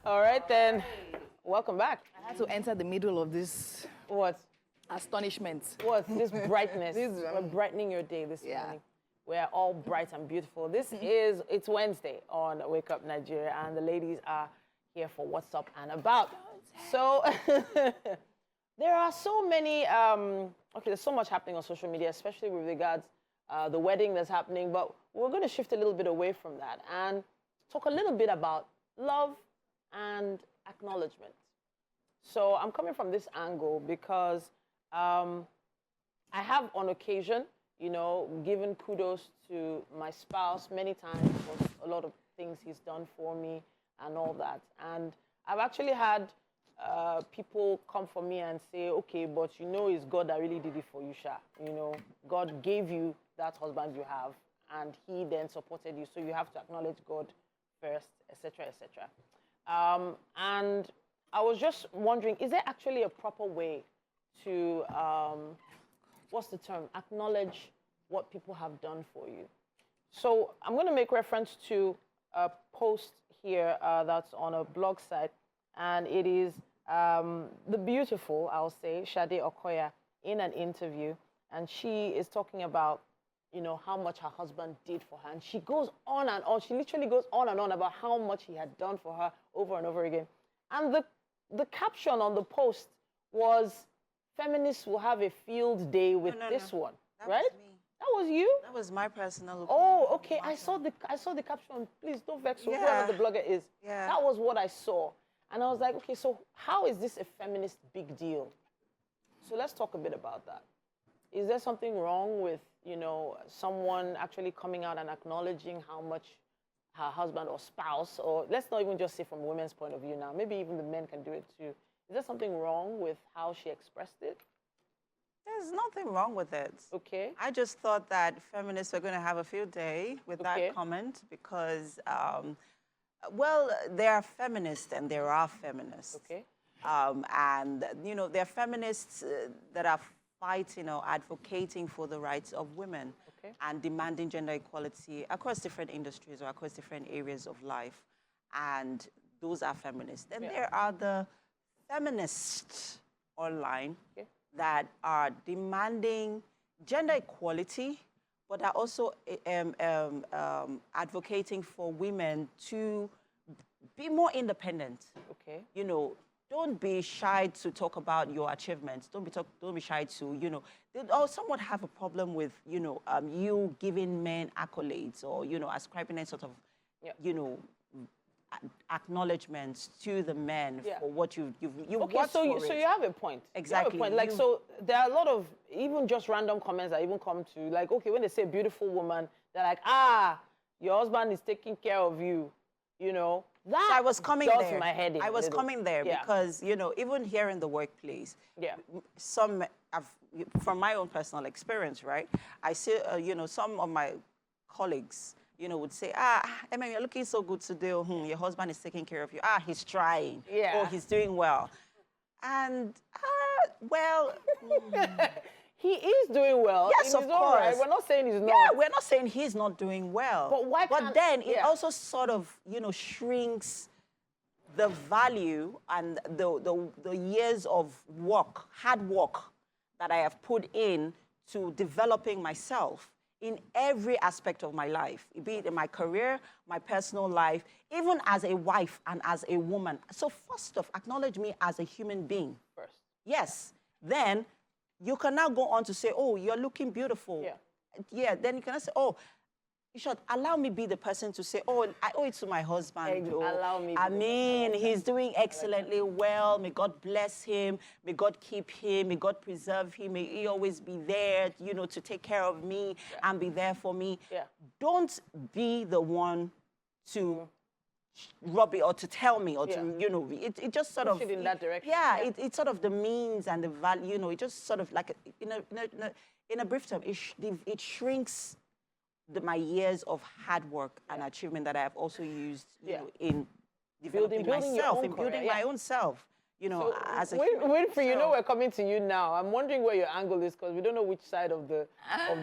All right, then. Welcome back. I had to enter the middle of this What? astonishment. What? This brightness. We're brightening your day this morning. We're all bright and beautiful. It's Wednesday on Wake Up Nigeria, and the ladies are here for What's Up and About. So, there are so many, there's so much happening on social media, especially with regards the wedding that's happening, but we're going to shift a little bit away from that and talk a little bit about love and acknowledgement. So I'm coming from this angle because I have on occasion, given kudos to my spouse many times for a lot of things he's done for me and all that. And I've actually had people come for me and say, okay, but it's God that really did it for you, Sha. God gave you that husband you have, and he then supported you, so you have to acknowledge God first, etc., etc. And I was just wondering, is there actually a proper way to, what's the term, acknowledge what people have done for you? So I'm going to make reference to a post here that's on a blog site, and it is the beautiful, I'll say, Sade Okoya in an interview, and she is talking about, how much her husband did for her, and she goes on and on. She literally goes on and on about how much he had done for her over and over again. And the caption on the post was, "Feminists will have a field day with this one," right? Was me. That was you? That was my personal opinion. Oh, okay. I saw the caption. Please don't vex whoever the blogger is. Yeah. That was what I saw. And I was like, okay, so how is this a feminist big deal? So let's talk a bit about that. Is there something wrong with, someone actually coming out and acknowledging how much her husband or spouse, or let's not even just say from a women's point of view now, maybe even the men can do it too. Is there something wrong with how she expressed it? There's nothing wrong with it. Okay. I just thought that feminists were going to have a field day with that comment because, well, there are feminists and there are feminists. Okay. And, there are feminists that are fighting or advocating for the rights of women and demanding gender equality across different industries or across different areas of life. And those are feminists. Then there are the feminists online that are demanding gender equality, but are also advocating for women to be more independent. Okay. Don't be shy to talk about your achievements. Don't be shy to, they all somewhat have a problem with, you giving men accolades or, ascribing any sort of, acknowledgements to the men for what you've okay, worked so for so you have a point. Exactly. You have a point. Like, so there are a lot of even just random comments that even come to, like, okay, when they say beautiful woman, they're like, your husband is taking care of you, That so I was coming does there. my head in I was coming there because, even here in the workplace, from my own personal experience, right? I see, some of my colleagues, would say, Emma, you're looking so good today. Your husband is taking care of you. He's trying. Yeah. Oh, he's doing well. And, well... He is doing well. Yes, of course. Right. We're not saying he's not. Yeah, we're not saying he's not doing well. But why can't... But then it also sort of, shrinks the value and the years of work, hard work that I have put in to developing myself in every aspect of my life, be it in my career, my personal life, even as a wife and as a woman. So first off, acknowledge me as a human being. First. Yes. Then you can now go on to say, oh, you're looking beautiful. Yeah, then you can say, oh, you should allow me be the person to say, oh, I owe it to my husband. Allow me. I mean, he's doing excellently well. May God bless him. May God keep him. May God preserve him. May he always be there, to take care of me and be there for me. Yeah. Don't be the one to rub it or to tell me or to, it just sort push of... it in that direction. Yeah, it's sort of the means and the value, it just sort of like, in a brief term, it shrinks my years of hard work and achievement that I have also used, in developing myself, in building my own self, so as a Winfrey, we're coming to you now. I'm wondering where your angle is because we don't know which side of the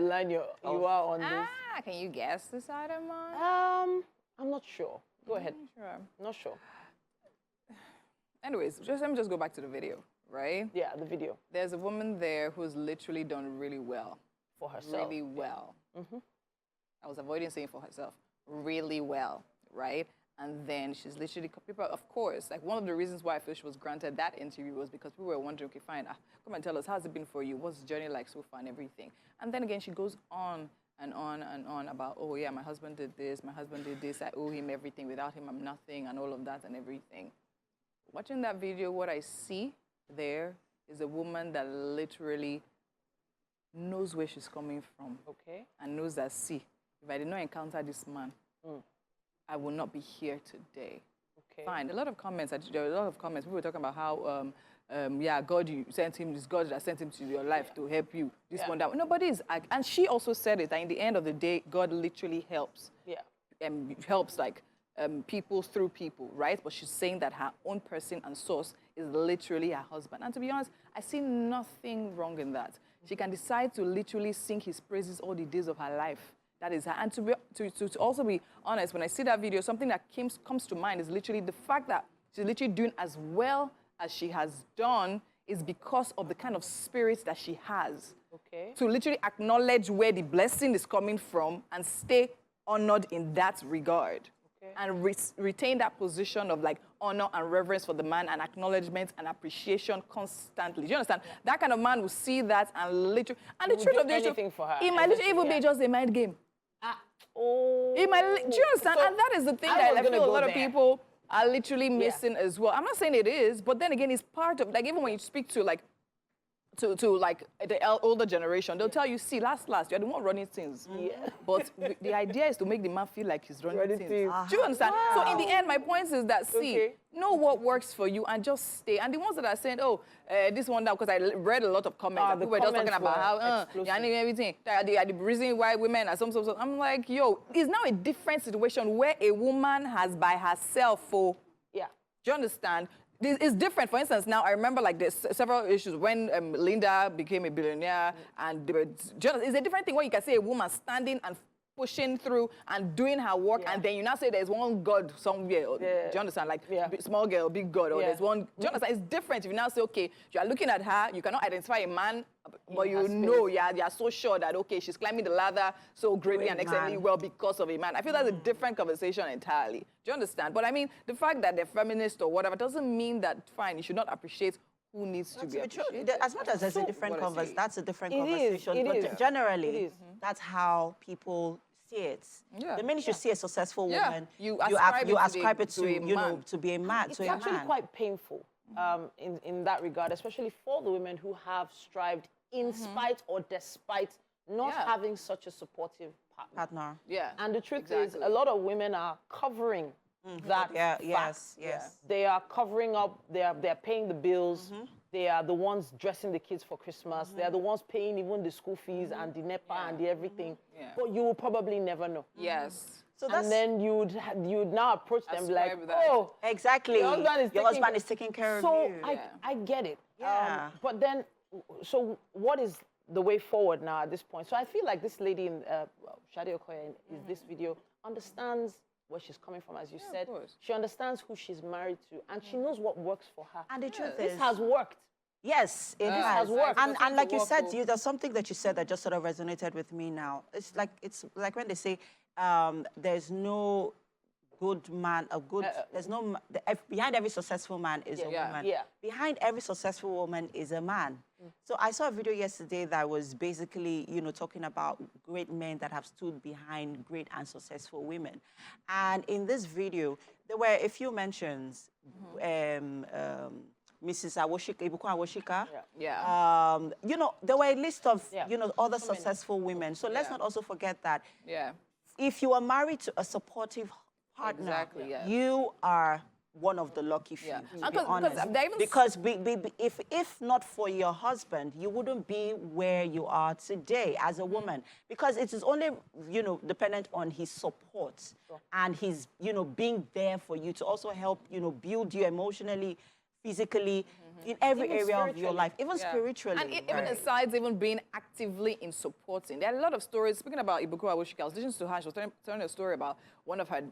line you are on this. Can you guess the side I'm on? I'm not sure. Go ahead. Sure. Not sure. Anyways, let me just go back to the video, right? Yeah, the video. There's a woman there who's literally done really well. For herself. Really well. I was avoiding saying for herself. Really well, right? And then she's literally, people, of course, like one of the reasons why I feel she was granted that interview was because people were wondering, okay, fine, come and tell us, how's it been for you? What's the journey like so far and everything? And then again, she goes on and on and on about, oh yeah, my husband did this, I owe him everything, without him I'm nothing, and all of that and everything. Watching that video, what I see there is a woman that literally knows where she's coming from. Okay. And knows that, see, if I did not encounter this man, I will not be here today. Okay. Fine. There were a lot of comments. People were talking about how, yeah, God, you sent him, this God that sent him to your life to help you. This one, that one. Nobody is. And she also said it, that in the end of the day, God literally helps. Yeah. Helps, like, people through people, right? But she's saying that her own person and source is literally her husband. And to be honest, I see nothing wrong in that. She can decide to literally sing his praises all the days of her life. That is her. And to also be honest, when I see that video, something that comes to mind is literally the fact that she's literally doing as well as she has done is because of the kind of spirit that she has. Okay. To literally acknowledge where the blessing is coming from and stay honored in that regard. Okay. And retain that position of like honor and reverence for the man and acknowledgement and appreciation constantly. Do you understand? Yeah. That kind of man will see that and literally, and the truth of the issue, it might literally even be just a mind game. Oh. It might, do you understand? So and that is the thing that I feel a lot of people are literally missing as well. I'm not saying it is, but then again, it's part of, like, even when you speak to like, to like the older generation, they'll tell you, see, last, you're the one running things. Yeah. But the idea is to make the man feel like he's running things. Do you understand? Wow. So in the end, my point is that, see, know what works for you and just stay. And the ones that are saying, oh, this one, that, because I read a lot of comments. People were just talking about how, everything. The reason why women are some. I'm like, yo, it's now a different situation where a woman has by herself for, do you understand? It's different. For instance, now I remember like there's several issues when Linda became a billionaire, and it's a different thing where you can say a woman standing and pushing through and doing her work, and then you now say there's one God somewhere. Do you understand? Like small girl, big God, or there's one. Do you understand? It's different if you now say, okay, you are looking at her, you cannot identify a man, but you know, you are so sure that, okay, she's climbing the ladder so greatly and excellently well because of a man. I feel that's a different conversation entirely. Do you understand? But I mean, the fact that they're feminist or whatever doesn't mean that, fine, you should not appreciate who needs to be appreciated. As much as there's a different conversation, that's a different conversation. But generally, that's how people see it. Yeah. The minute you see a successful woman, you ascribe it to, you know, to be a man. It's actually quite painful in that regard, especially for the women who have strived in spite or despite not having such a supportive partner. Yeah. And the truth is, a lot of women are covering that fact. Yes. They are covering up, they're paying the bills, they are the ones dressing the kids for Christmas, they are the ones paying even the school fees and the NEPA and the everything. But you will probably never know. Yes. So and then you would now approach them like, oh, exactly. Your husband is taking care of you. So I get it. Yeah. But then, so what is the way forward now at this point? So I feel like this lady, Shadi Okoya, in this video, understands where she's coming from, as you said. She understands who she's married to, and she knows what works for her. And the truth is, this has worked. Yes, it has worked. And like you said, there's something that you said that just sort of resonated with me now. It's like when they say there's no good man, behind every successful man is a woman. Yeah. Behind every successful woman is a man. So I saw a video yesterday that was basically, you know, talking about great men that have stood behind great and successful women. And in this video, there were a few mentions. Mrs. Ibuku Awoshika. You know, there were a list of, you know, other successful women. So let's not also forget that if you are married to a supportive partner, you are one of the lucky few, to be honest. Because if not for your husband, you wouldn't be where you are today as a woman. Because it is only, you know, dependent on his support and his, you know, being there for you to also help, you know, build you emotionally, physically, in every area of your life, even spiritually. And even aside even being actively in supporting, there are a lot of stories. Speaking about Ibuku Awushika, I was listening to her, she was telling a story about one of her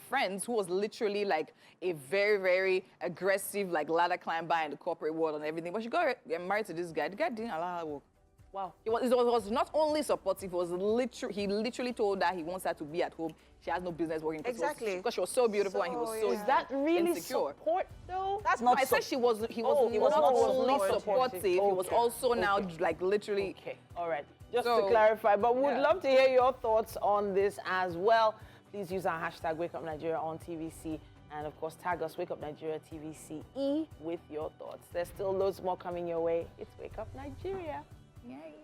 friends who was literally like a very, very aggressive like ladder climber in the corporate world and everything. But she got married to this guy. The guy didn't allow her to work. Wow. He was not only supportive, he literally told her he wants her to be at home. She has no business working. Exactly. Because she was so beautiful and he was so Is that really insecure. support, though? That's not I said he was not only supportive, he was also now like literally. Okay, all right. Just to clarify, but we'd love to hear your thoughts on this as well. Please use our hashtag #WakeUpNigeria on TVC. And of course, tag us Wake Up Nigeria TVCE with your thoughts. There's still loads more coming your way. It's Wake Up Nigeria. Yay.